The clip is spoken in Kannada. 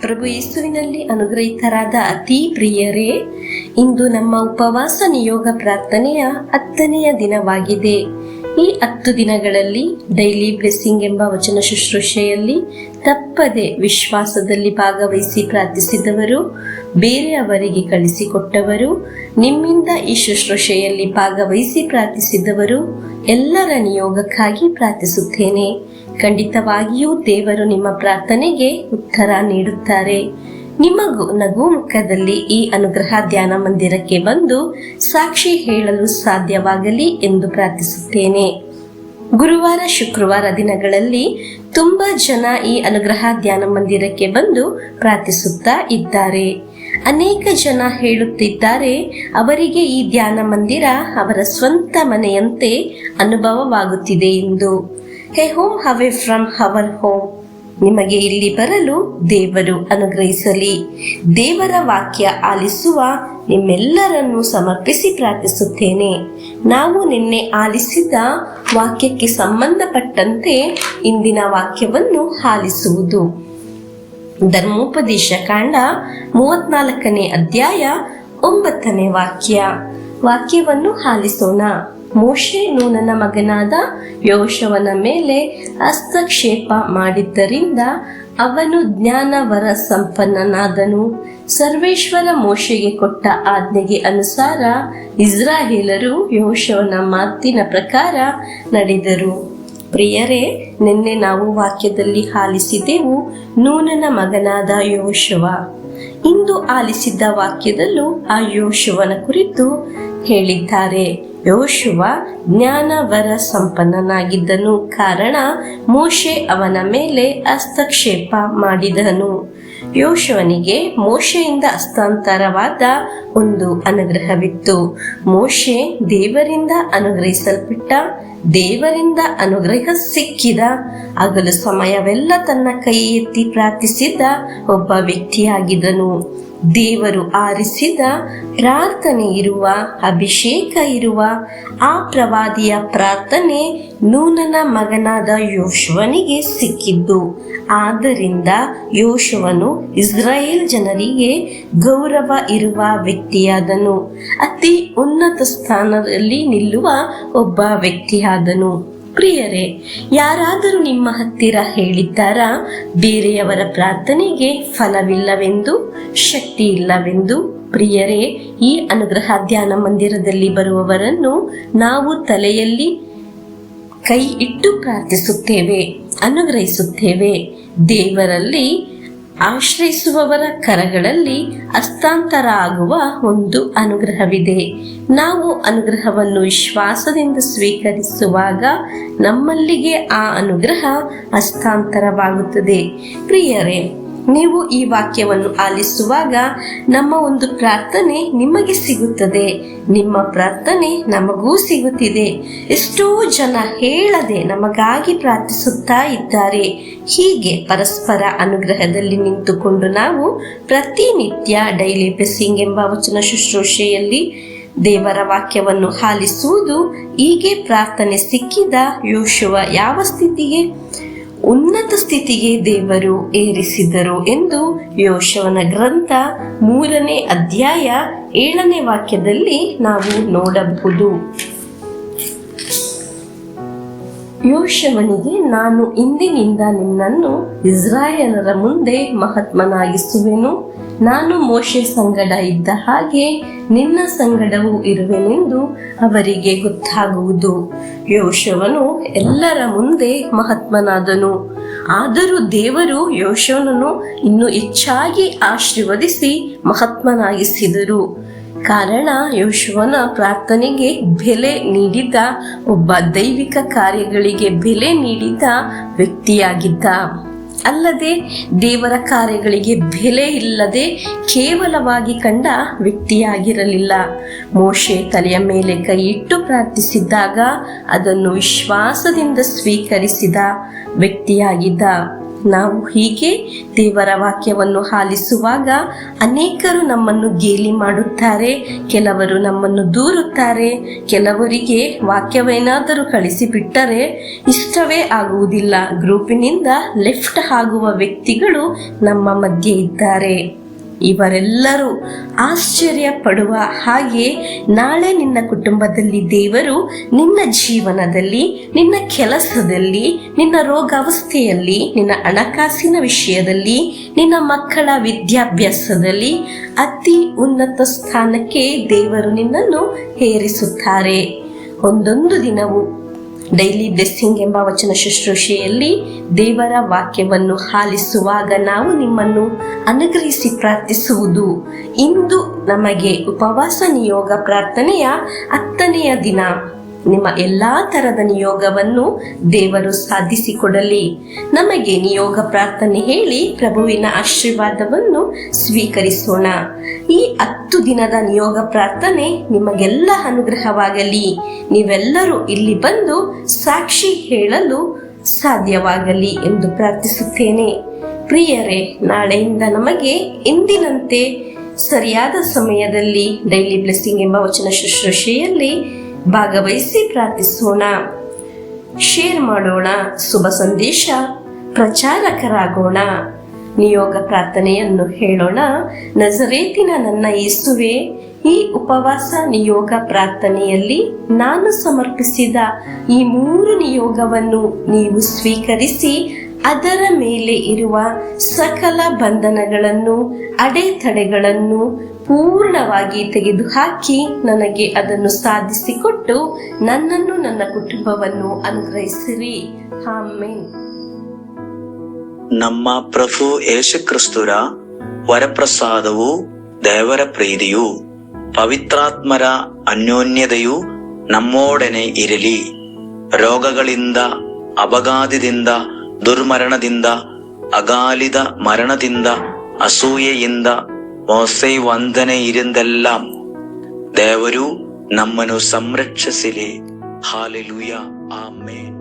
ಪ್ರಭು ಯೇಸುವಿನಲ್ಲಿ ಅನುಗ್ರಹಿತರಾದ ಅತಿ ಪ್ರಿಯರೇ, ಇಂದು ನಮ್ಮ ಉಪವಾಸ ನಿಯೋಗ ಪ್ರಾರ್ಥನೆಯ 10ನೆಯ ದಿನವಾಗಿದೆ. ಈ 10 ದಿನಗಳಲ್ಲಿ ಡೈಲಿ ಬ್ಲೆಸ್ಸಿಂಗ್ ಎಂಬ ವಚನ ಶುಶ್ರೂಷೆಯಲ್ಲಿ ತಪ್ಪದೆ ವಿಶ್ವಾಸದಲ್ಲಿ ಭಾಗವಹಿಸಿ ಪ್ರಾರ್ಥಿಸಿದವರು, ಬೇರೆಯವರಿಗೆ ಕಳಿಸಿಕೊಟ್ಟವರು, ನಿಮ್ಮಿಂದ ಈ ಶುಶ್ರೂಷೆಯಲ್ಲಿ ಭಾಗವಹಿಸಿ ಪ್ರಾರ್ಥಿಸಿದವರು ಎಲ್ಲರ ನಿಯೋಗಕ್ಕಾಗಿ ಪ್ರಾರ್ಥಿಸುತ್ತೇನೆ. ಖಂಡಿತವಾಗಿಯೂ ದೇವರು ನಿಮ್ಮ ಪ್ರಾರ್ಥನೆಗೆ ಉತ್ತರ ನೀಡುತ್ತಾರೆ. ನಿಮ್ಮ ನಗು ಮುಖದಲ್ಲಿ ಈ ಅನುಗ್ರಹ ಧ್ಯಾನ ಮಂದಿರಕ್ಕೆ ಬಂದು ಸಾಕ್ಷಿ ಹೇಳಲು ಸಾಧ್ಯವಾಗಲಿ ಎಂದು ಪ್ರಾರ್ಥಿಸುತ್ತೇನೆ. ಗುರುವಾರ, ಶುಕ್ರವಾರ ದಿನಗಳಲ್ಲಿ ತುಂಬಾ ಜನ ಈ ಅನುಗ್ರಹ ಧ್ಯಾನ ಮಂದಿರಕ್ಕೆ ಬಂದು ಪ್ರಾರ್ಥಿಸುತ್ತಾ ಇದ್ದಾರೆ. ಅನೇಕ ಜನ ಹೇಳುತ್ತಿದ್ದಾರೆ, ಅವರಿಗೆ ಈ ಧ್ಯಾನ ಮಂದಿರ ಅವರ ಸ್ವಂತ ಮನೆಯಂತೆ ಅನುಭವವಾಗುತ್ತಿದೆ ಎಂದು. A home away from our home. ನಿಮಗೆ ಇಲ್ಲಿ ಬರಲು ದೇವರು ಅನುಗ್ರಹಿಸಲಿ. ದೇವರ ವಾಕ್ಯ ಆಲಿಸುವ ನಿಮ್ಮೆಲ್ಲರನ್ನು ಸಮರ್ಪಿಸಿ ಪ್ರಾರ್ಥಿಸುತ್ತೇನೆ. ನಾವು ನಿನ್ನೆ ಆಲಿಸಿದ ವಾಕ್ಯಕ್ಕೆ ಸಂಬಂಧಪಟ್ಟಂತೆ ಇಂದಿನ ವಾಕ್ಯವನ್ನು ಆಲಿಸುವುದು. ಧರ್ಮೋಪದೇಶ ಕಾಂಡ 34ನೇ ಅಧ್ಯಾಯ 9ನೇ ವಾಕ್ಯವನ್ನು ಆಲಿಸೋಣ. ಮೋಶೆ ನೂನನ ಮಗನಾದ ಯೋಶುವನ ಮೇಲೆ ಹಸ್ತಕ್ಷೇಪ ಮಾಡಿದ್ದರಿಂದ ಅವನು ಜ್ಞಾನವರ ಸಂಪನ್ನನಾದನು. ಸರ್ವೇಶ್ವರ ಮೋಶೆಗೆ ಕೊಟ್ಟ ಆಜ್ಞೆಗೆ ಅನುಸಾರ ಇಸ್ರಾಯೇಲರು ಯೋಶುವನ ಮಾತಿನ ಪ್ರಕಾರ ನಡೆದರು. ಪ್ರಿಯರೇ, ನಿನ್ನೆ ನಾವು ವಾಕ್ಯದಲ್ಲಿ ಆಲಿಸಿದೆವು ನೂನನ ಮಗನಾದ ಯೋಶುವ. ಇಂದು ಆಲಿಸಿದ್ದ ವಾಕ್ಯದಲ್ಲೂ ಆ ಯೋಶುವನ ಕುರಿತು ಹೇಳಿದ್ದಾರೆ. ಯೋಶುವ ಜ್ಞಾನವರ ಸಂಪನ್ನನಾಗಿದ್ದನು, ಕಾರಣ ಮೋಶೆ ಅವನ ಮೇಲೆ ಹಸ್ತಕ್ಷೇಪ ಮಾಡಿದನು. ಯೋಶುವನಿಗೆ ಮೋಶೆಯಿಂದ ಹಸ್ತಾಂತರವಾದ ಒಂದು ಅನುಗ್ರಹವಿತ್ತು. ಮೋಶೆ ದೇವರಿಂದ ಅನುಗ್ರಹಿಸಲ್ಪಟ್ಟ, ದೇವರಿಂದ ಅನುಗ್ರಹ ಸಿಕ್ಕಿದ, ಹಗಲು ಸಮಯವೆಲ್ಲ ತನ್ನ ಕೈ ಎತ್ತಿ ಪ್ರಾರ್ಥಿಸಿದ ಒಬ್ಬ ವ್ಯಕ್ತಿಯಾಗಿದ್ದನು. ದೇವರು ಆರಿಸಿದ, ಪ್ರಾರ್ಥನೆ ಇರುವ, ಅಭಿಷೇಕ ಇರುವ ಆ ಪ್ರವಾದಿಯ ಪ್ರಾರ್ಥನೆ ನೂನನ ಮಗನಾದ ಯೋಶುವನಿಗೆ ಸಿಕ್ಕಿದ್ದು. ಆದ್ದರಿಂದ ಯೋಶುವನು ಇಸ್ರಾಯೇಲ್ ಜನರಿಗೆ ಗೌರವ ಇರುವ ವ್ಯಕ್ತಿಯಾದನು. ಅತಿ ಉನ್ನತ ಸ್ಥಾನದಲ್ಲಿ ನಿಲ್ಲುವ ಒಬ್ಬ ವ್ಯಕ್ತಿಯಾದನು. ಪ್ರಿಯರೇ, ಯಾರಾದರೂ ನಿಮ್ಮ ಹತ್ತಿರ ಹೇಳಿದ್ದಾರಾ ಬೇರೆಯವರ ಪ್ರಾರ್ಥನೆಗೆ ಫಲವಿಲ್ಲವೆಂದು, ಶಕ್ತಿ ಇಲ್ಲವೆಂದು? ಪ್ರಿಯರೇ, ಈ ಅನುಗ್ರಹ ಧ್ಯಾನ ಮಂದಿರದಲ್ಲಿ ಬರುವವರನ್ನು ನಾವು ತಲೆಯಲ್ಲಿ ಕೈ ಇಟ್ಟು ಪ್ರಾರ್ಥಿಸುತ್ತೇವೆ, ಅನುಗ್ರಹಿಸುತ್ತೇವೆ. ದೇವರಲ್ಲಿ ಆಶ್ರಯಿಸುವವರ ಕರಗಳಲ್ಲಿ ಹಸ್ತಾಂತರ ಆಗುವ ಒಂದು ಅನುಗ್ರಹವಿದೆ. ನಾವು ಅನುಗ್ರಹವನ್ನು ವಿಶ್ವಾಸದಿಂದ ಸ್ವೀಕರಿಸುವಾಗ ನಮ್ಮಲ್ಲಿಗೆ ಆ ಅನುಗ್ರಹ ಹಸ್ತಾಂತರವಾಗುತ್ತದೆ. ಪ್ರಿಯರೇ, ನೀವು ಈ ವಾಕ್ಯವನ್ನು ಆಲಿಸುವಾಗ ನಮ್ಮ ಒಂದು ಪ್ರಾರ್ಥನೆ ನಿಮಗೆ ಸಿಗುತ್ತದೆ, ನಿಮ್ಮ ಪ್ರಾರ್ಥನೆ ನಮಗೂ ಸಿಗುತ್ತಿದೆ. ಎಷ್ಟೋ ಜನ ಹೇಳದೆ ನಮಗಾಗಿ ಪ್ರಾರ್ಥಿಸುತ್ತಾ ಇದ್ದಾರೆ. ಹೀಗೆ ಪರಸ್ಪರ ಅನುಗ್ರಹದಲ್ಲಿ ನಿಂತುಕೊಂಡು ನಾವು ಪ್ರತಿನಿತ್ಯ ಡೈಲಿ ಬ್ಲೆಸ್ಸಿಂಗ್ ಎಂಬ ವಚನ ಶುಶ್ರೂಷೆಯಲ್ಲಿ ದೇವರ ವಾಕ್ಯವನ್ನು ಆಲಿಸುವುದು. ಹೀಗೆ ಪ್ರಾರ್ಥನೆ ಸಿಕ್ಕಿದ ಯೋಶುವ ಯಾವ ಸ್ಥಿತಿಗೆ, ಉನ್ನತ ಸ್ಥಿತಿಗೆ ದೇವರು ಏರಿಸಿದರು ಎಂದು ಯೋಶುವನ ಗ್ರಂಥ 3ನೇ ಅಧ್ಯಾಯ 7ನೇ ವಾಕ್ಯದಲ್ಲಿ ನಾವು ನೋಡಬಹುದು. ಯೋಶುವನಿಗೆ, ನಾನು ಇಂದಿನಿಂದ ನಿನ್ನನ್ನು ಇಸ್ರಾಯೇಲರ ಮುಂದೆ ಮಹಾತ್ಮನಾಗಿಸುವೆನು. ನಾನು ಮೋಶೆ ಸಂಗಡ ಇದ್ದ ಹಾಗೆ ನಿನ್ನ ಸಂಗಡವೂ ಇರುವೆನೆಂದು ಅವರಿಗೆ ಗೊತ್ತಾಗುವುದು. ಯೋಶುವನು ಎಲ್ಲರ ಮುಂದೆ ಮಹಾತ್ಮನಾದನು. ಆದರೂ ದೇವರು ಯೋಶುವನನ್ನು ಇನ್ನೂ ಹೆಚ್ಚಾಗಿ ಆಶೀರ್ವದಿಸಿ ಮಹಾತ್ಮನಾಗಿಸಿದರು. ಕಾರಣ ಯೋಶುವನ ಪ್ರಾರ್ಥನೆಗೆ ಬೆಲೆ ನೀಡಿದ, ಒಬ್ಬ ದೈವಿಕ ಕಾರ್ಯಗಳಿಗೆ ಬೆಲೆ ನೀಡಿದ ವ್ಯಕ್ತಿಯಾಗಿದ್ದ. ಅಲ್ಲದೆ ದೇವರ ಕಾರ್ಯಗಳಿಗೆ ಬೆಲೆ ಇಲ್ಲದೆ ಕೇವಲವಾಗಿ ಕಂಡ ವ್ಯಕ್ತಿಯಾಗಿರಲಿಲ್ಲ. ಮೋಶೆ ತಲೆಯ ಮೇಲೆ ಕೈ ಇಟ್ಟು ಪ್ರಾರ್ಥಿಸಿದ್ದಾಗ ಅದನ್ನು ವಿಶ್ವಾಸದಿಂದ ಸ್ವೀಕರಿಸಿದ ವ್ಯಕ್ತಿಯಾಗಿದ್ದ. ನಾವು ಹೀಗೆ ದೇವರ ವಾಕ್ಯವನ್ನು ಆಲಿಸುವಾಗ ಅನೇಕರು ನಮ್ಮನ್ನು ಗೇಲಿ ಮಾಡುತ್ತಾರೆ, ಕೆಲವರು ನಮ್ಮನ್ನು ದೂರುತ್ತಾರೆ, ಕೆಲವರಿಗೆ ವಾಕ್ಯವೇನಾದರೂ ಕಳಿಸಿಬಿಟ್ಟರೆ ಇಷ್ಟವೇ ಆಗುವುದಿಲ್ಲ. ಗ್ರೂಪಿನಿಂದ ಲೆಫ್ಟ್ ಆಗುವ ವ್ಯಕ್ತಿಗಳು ನಮ್ಮ ಮಧ್ಯೆ ಇದ್ದಾರೆ. ಇವರೆಲ್ಲರೂ ಆಶ್ಚರ್ಯ ಪಡುವ ಹಾಗೆ ನಾಳೆ ನಿನ್ನ ಕುಟುಂಬದಲ್ಲಿ ದೇವರು ನಿನ್ನ ಜೀವನದಲ್ಲಿ, ನಿನ್ನ ಕೆಲಸದಲ್ಲಿ, ನಿನ್ನ ರೋಗಾವಸ್ಥೆಯಲ್ಲಿ, ನಿನ್ನ ಹಣಕಾಸಿನ ವಿಷಯದಲ್ಲಿ, ನಿನ್ನ ಮಕ್ಕಳ ವಿದ್ಯಾಭ್ಯಾಸದಲ್ಲಿ ಅತಿ ಉನ್ನತ ಸ್ಥಾನಕ್ಕೆ ದೇವರು ನಿನ್ನನ್ನು ಏರಿಸುತ್ತಾರೆ. ಒಂದೊಂದು ದಿನವೂ ಡೈಲಿ ಬ್ಲೆಸ್ಸಿಂಗ್ ಎಂಬ ವಚನ ಶುಶ್ರೂಷೆಯಲ್ಲಿ ದೇವರ ವಾಕ್ಯವನ್ನು ಆಲಿಸುವಾಗ ನಾವು ನಿಮ್ಮನ್ನು ಅನುಗ್ರಹಿಸಿ ಪ್ರಾರ್ಥಿಸುವುದು. ಇಂದು ನಮಗೆ ಉಪವಾಸ ನಿಯೋಗ ಪ್ರಾರ್ಥನೆಯ 10ನೆಯ ದಿನ. ನಿಮ್ಮ ಎಲ್ಲಾ ತರದ ನಿಯೋಗವನ್ನು ದೇವರು ಸಾಧಿಸಿಕೊಡಲಿ. ನಮಗೆ ನಿಯೋಗ ಪ್ರಾರ್ಥನೆ ಹೇಳಿ ಪ್ರಭುವಿನ ಆಶೀರ್ವಾದವನ್ನು ಸ್ವೀಕರಿಸೋಣ. ಈ 10 ದಿನದ ನಿಯೋಗ ಪ್ರಾರ್ಥನೆ ನಿಮಗೆಲ್ಲ ಅನುಗ್ರಹವಾಗಲಿ. ನೀವೆಲ್ಲರೂ ಇಲ್ಲಿ ಬಂದು ಸಾಕ್ಷಿ ಹೇಳಲು ಸಾಧ್ಯವಾಗಲಿ ಎಂದು ಪ್ರಾರ್ಥಿಸುತ್ತೇನೆ. ಪ್ರಿಯರೇ, ನಾಳೆಯಿಂದ ನಮಗೆ ಎಂದಿನಂತೆ ಸರಿಯಾದ ಸಮಯದಲ್ಲಿ ಡೈಲಿ ಬ್ಲೆಸ್ಸಿಂಗ್ ಎಂಬ ವಚನ ಶುಶ್ರೂಷೆಯಲ್ಲಿ ಭಾಗವಹಿಸಿ ಪ್ರಾರ್ಥಿಸೋಣ, ಶೇರ್ ಮಾಡೋಣ, ಶುಭ ಸಂದೇಶ ಪ್ರಚಾರಕರಾಗೋಣ. ನಿಯೋಗ ಪ್ರಾರ್ಥನೆಯನ್ನು ಹೇಳೋಣ. ನಜರೇತಿನ ನನ್ನ ಯೇಸುವೆ, ಈ ಉಪವಾಸ ನಿಯೋಗ ಪ್ರಾರ್ಥನೆಯಲ್ಲಿ ನಾನು ಸಮರ್ಪಿಸಿದ ಈ 3 ನಿಯೋಗವನ್ನು ನೀವು ಸ್ವೀಕರಿಸಿ ಅದರ ಮೇಲೆ ಇರುವ ಸಕಲ ಬಂಧನಗಳನ್ನು, ಅಡೆತಡೆಗಳನ್ನು ಪೂರ್ಣವಾಗಿ ತೆಗೆದುಹಾಕಿ ನನಗೆ ಅದನ್ನು ಸಾಧಿಸಿಕೊಟ್ಟು ನನ್ನನ್ನು, ನನ್ನ ಕುಟುಂಬವನ್ನು ಅನುಗ್ರಹಿಸಿರಿ. ಆಮೆನ್. ನಮ್ಮ ಪ್ರಭು ಯೇಸುಕ್ರಿಸ್ತರ ವರಪ್ರಸಾದವು, ದೇವರ ಪ್ರೀತಿಯು, ಪವಿತ್ರಾತ್ಮರ ಅನ್ಯೋನ್ಯತೆಯು ನಮ್ಮೊಡನೆ ಇರಲಿ. ರೋಗಗಳಿಂದ, ಅಪಘಾತದಿಂದ, ದುರ್ಮರಣದಿಂದ, ಅಗಾಲಿದ ಮರಣದಿಂದ, ಅಸೂಯೆಯಿಂದ, ಮೋಸೆ ವಂದನೆಯಿಂದೆಲ್ಲ ದೇವರು ನಮ್ಮನ್ನು ಸಂರಕ್ಷಿಸಲಿ. ಹಾಲೆಲೂಯ. ಆಮೆನ್.